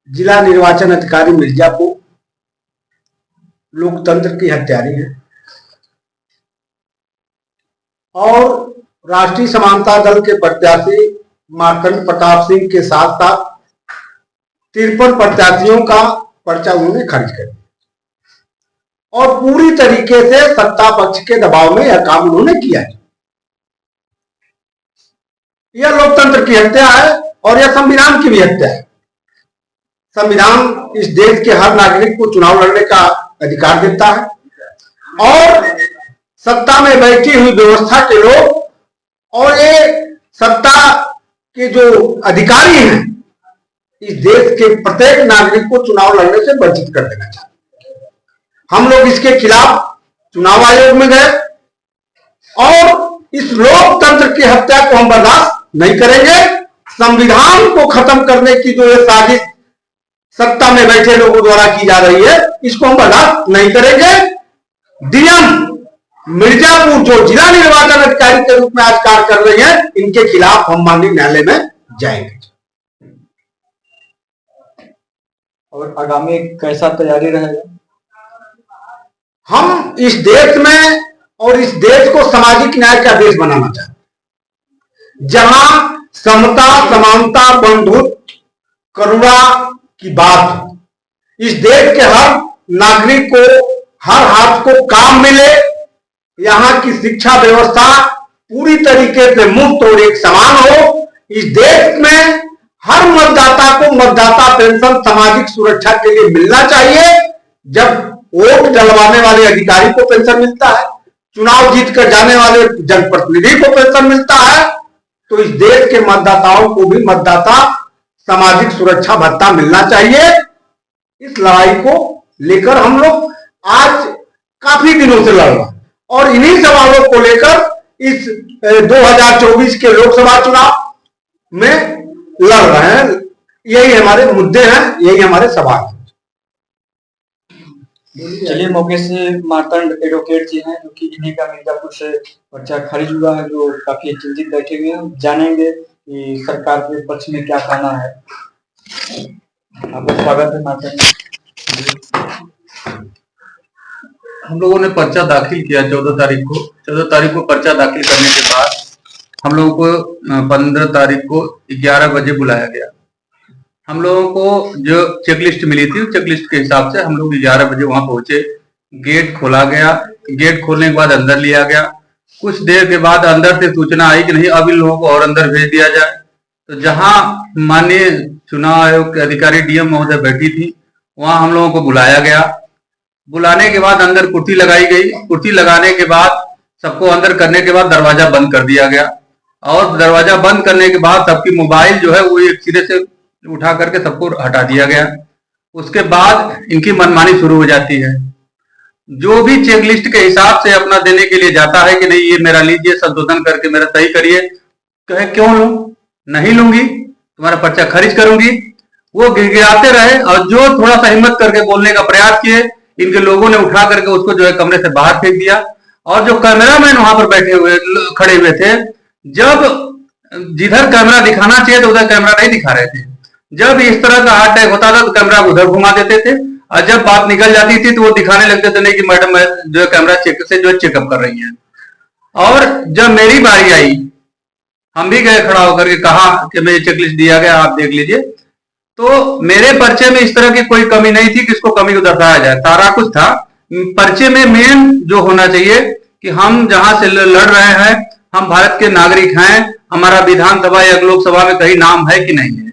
जिला निर्वाचन अधिकारी मिर्जापुर लोकतंत्र की हत्यारी है और राष्ट्रीय समानता दल के प्रत्याशी मार्कंड प्रताप सिंह के साथ साथ 53 प्रत्याशियों का पर्चा उन्होंने खारिज कर दिया और पूरी तरीके से सत्ता पक्ष के दबाव में यह काम उन्होंने किया है। यह लोकतंत्र की हत्या है और यह संविधान की भी हत्या है। संविधान इस देश के हर नागरिक को चुनाव लड़ने का अधिकार देता है और सत्ता में बैठी हुई व्यवस्था के लोग और ये सत्ता के जो अधिकारी हैं इस देश के प्रत्येक नागरिक को चुनाव लड़ने से वंचित कर देना चाहते हैं। हम लोग इसके खिलाफ चुनाव आयोग में गए और इस लोकतंत्र की हत्या को हम बर्दाश्त नहीं करेंगे। संविधान को खत्म करने की जो ये साजिश सत्ता में बैठे लोगों द्वारा की जा रही है इसको हम बर्दाश्त नहीं करेंगे। डीएम मिर्जापुर जो जिला निर्वाचन अधिकारी के रूप में आज कार्य कर रही है इनके खिलाफ हम माननीय न्यायालय में जाएंगे। और आगामी कैसा तैयारी रहेगा? हम इस देश में और इस देश को सामाजिक न्याय का देश बनाना चाहते हैं जहां समता समानता बंधुत्व करुणा की बात हो। इस देश के हर नागरिक को हर हाथ को काम मिले। यहाँ की शिक्षा व्यवस्था पूरी तरीके से मुफ्त और एक समान हो। इस देश में हर मतदाता को मतदाता पेंशन सामाजिक सुरक्षा के लिए मिलना चाहिए। जब वोट डलवाने वाले अधिकारी को पेंशन मिलता है, चुनाव जीत कर जाने वाले जनप्रतिनिधि को पेंशन मिलता है, तो इस देश के मतदाताओं को भी मतदाता सामाजिक सुरक्षा भत्ता मिलना चाहिए। इस लड़ाई को लेकर हम लोग आज काफी दिनों से लड़ रहे हैं और इन्हीं सवालों को लेकर इस 2024 के लोकसभा चुनाव में लड़ रहे हैं। यही हमारे मुद्दे हैं, यही हमारे सवाल हैं। चलिए, मौके से मार्तंड एडवोकेट जी हैं जो कि इन्हीं का मिर्जापुर से पर्चा खारिज हुआ है, जो काफी चिंतित बैठे हुए हैं। जानेंगे कि सरकार के पक्ष में क्या कहना है। आपका स्वागत है मार्तंड। हम लोगों ने पर्चा दाखिल किया 14 तारीख को। 14 तारीख को पर्चा दाखिल करने के बाद हम लोगों को 15 तारीख को 11 बजे बुलाया गया। हम लोगों को जो चेकलिस्ट मिली थी उस चेकलिस्ट के हिसाब से हम लोग 11 बजे वहां पहुंचे। गेट खोला गया। गेट खोलने के बाद अंदर लिया गया। कुछ देर के बाद अंदर से सूचना आई कि नहीं, अब इन लोगों को और अंदर भेज दिया जाए। तो जहां माननीय चुनाव आयोग के अधिकारी डीएम महोदय बैठी थी वहां हम लोगों को बुलाया गया। बुलाने के बाद अंदर कुर्सी लगाई गई। कुर्सी लगाने के बाद सबको अंदर करने के बाद दरवाजा बंद कर दिया गया और दरवाजा बंद करने के बाद सबकी मोबाइल जो है वो एक सिरे से उठा करके सबको हटा दिया गया। उसके बाद इनकी मनमानी शुरू हो जाती है। जो भी चेकलिस्ट के हिसाब से अपना देने के लिए जाता है कि नहीं ये मेरा लीजिए, संशोधन करके मेरा सही करिए, कहे क्यों लूं, नहीं लूंगी, तुम्हारा पर्चा खारिज करूंगी, वो गिड़गिड़ाते रहे और जो थोड़ा सा हिम्मत करके बोलने का प्रयास किए इनके लोगों ने उठा करके उसको जो है कमरे से बाहर फेंक दिया। और जो कैमरामैन वहां पर बैठे हुए खड़े हुए थे, जब जिधर कैमरा दिखाना चाहिए तो उधर कैमरा नहीं दिखा रहे थे। जब इस तरह का हार्ट अटैक होता था तो कैमरा उधर घुमा देते थे और जब बात निकल जाती थी तो वो दिखाने लगते थे नहीं कि मैडम जो है कैमरा चेकअप कर रही है। और जब मेरी बारी आई हम भी गए खड़ा होकर के कहा कि मुझे चेकलिस्ट दिया गया, आप देख लीजिए। तो मेरे पर्चे में इस तरह की कोई कमी नहीं थी कि इसको कमी को दर्शाया जाए, सारा कुछ था। पर्चे में मेन जो होना चाहिए कि हम जहां से लड़ रहे हैं हम भारत के नागरिक हैं, हमारा विधानसभा या लोकसभा में कहीं नाम है कि नहीं है।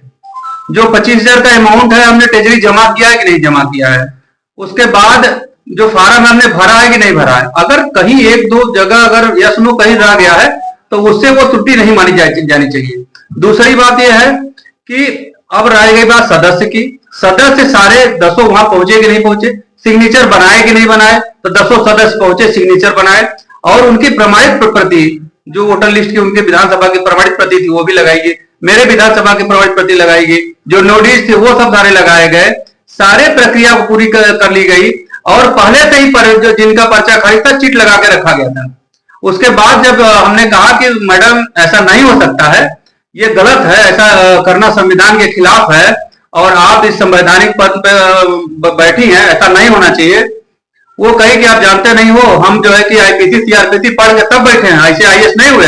जो 25,000 का अमाउंट है हमने ट्रेजरी जमा किया है कि नहीं जमा किया है। उसके बाद जो फार्म हमने भरा है कि नहीं भरा है। अगर कहीं एक दो जगह अगर यस नो कहीं रह गया है तो उससे वो त्रुटि नहीं मानी जानी चाहिए। दूसरी बात यह है कि अब रह गई बात सदस्य की। सदस्य सारे 10 वहां पहुंचे कि नहीं पहुंचे, सिग्नेचर बनाए कि नहीं बनाए, तो 10 सदस्य पहुंचे, सिग्नेचर बनाए और उनकी प्रमाणित प्रति जो वोटर लिस्ट की उनके विधानसभा की प्रमाणित प्रति थी वो भी लगाएगी, मेरे विधानसभा की प्रमाणित प्रति लगाएगी, जो नोटिस थे वो सब सारे लगाए गए। सारे प्रक्रिया को पूरी कर ली गई और पहले से ही जो जिनका पर्चा खारिज था चिट लगा के रखा गया था। उसके बाद जब हमने कहा कि मैडम ऐसा नहीं हो सकता है, ये गलत है, ऐसा करना संविधान के खिलाफ है, और आप इस संवैधानिक पद पे बैठी हैं, ऐसा नहीं होना चाहिए। वो कहे कि आप जानते नहीं हो, हम जो है कि आईपीसी सीआरपीसी पढ़ के तब बैठे हैं, ऐसे आईएएस नहीं हुए।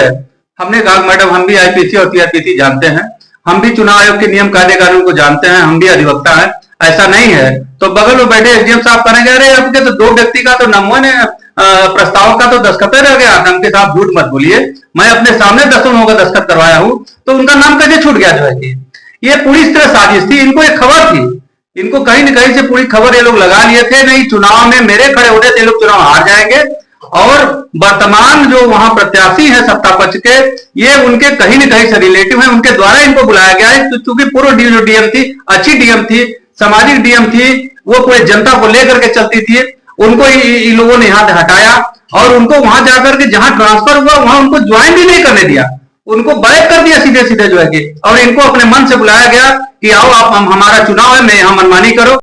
हमने कहा मैडम हम भी आईपीसी और सीआरपीसी जानते हैं, हम भी चुनाव आयोग के नियम कायदे कानून को जानते हैं, हम भी अधिवक्ता हैं, ऐसा नहीं है। तो बगल में बैठे एसडीएम साहब करेंगे अरे आपके तो 2 व्यक्ति का तो नमो ने प्रस्ताव का तो दस्तखत रह गया, के साथ झूठ मत बोलिए, मैं अपने सामने 10 लोगों का दस्तखत करवाया हूं, तो उनका नाम कैसे छूट गया जो है कि ये पूरी तरह साजिश थी। इनको एक खबर थी, इनको कहीं न कहीं से पूरी खबर ये लोग लगा लिए थे, नहीं चुनाव में मेरे खड़े होने से ये लोग चुनाव हार जाएंगे। और वर्तमान जो वहां प्रत्याशी है सत्ता पक्ष के, ये उनके कहीं न कहीं से रिलेटिव है, उनके द्वारा इनको बुलाया गया है। क्योंकि पूर्व डीएम थी, अच्छी डीएम थी, सामाजिक डीएम थी, वो पूरे जनता को लेकर के चलती थी, उनको इन लोगों ने यहाँ से हटाया और उनको वहां जाकर के जहां ट्रांसफर हुआ वहां उनको ज्वाइन भी नहीं करने दिया, उनको बैक कर दिया सीधे सीधे जो है कि, और इनको अपने मन से बुलाया गया कि आओ आप हमारा चुनाव है, मैं यहाँ मनमानी करो।